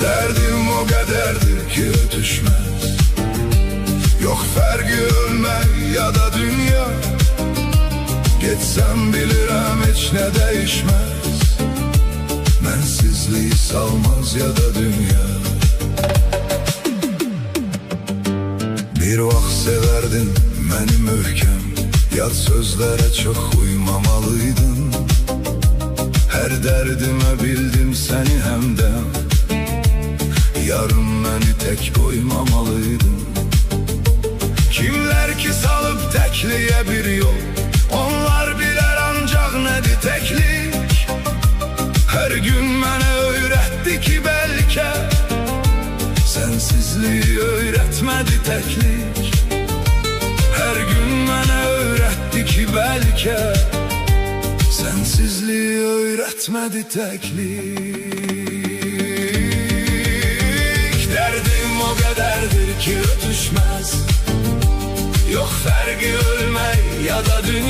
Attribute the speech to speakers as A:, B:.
A: Derdim o kadardır ki ötüşmez. Yok fergi ölmek ya da dünya. Geçsem bilirim hiç ne değişmez. Mensizliği salmaz ya da dünya. Bir vaxt severdin məni möhkəm, yad sözlərə çox uymamalıydın. Hər dərdimə bildim səni həmdəm, yarım məni tək qoymamalıydın. Kimlər ki salıb təkliyə bir yol, onlar bilər ancaq nədir təklik. Hər gün mənə öyrətdi ki bəlkə sensizliği öğretmedi teklik. Her gün bana öğretti ki belki sensizliği öğretmedi teklik. Derdim o kadardır ki ötüşmez. Yok fergi ölmek ya da dünya.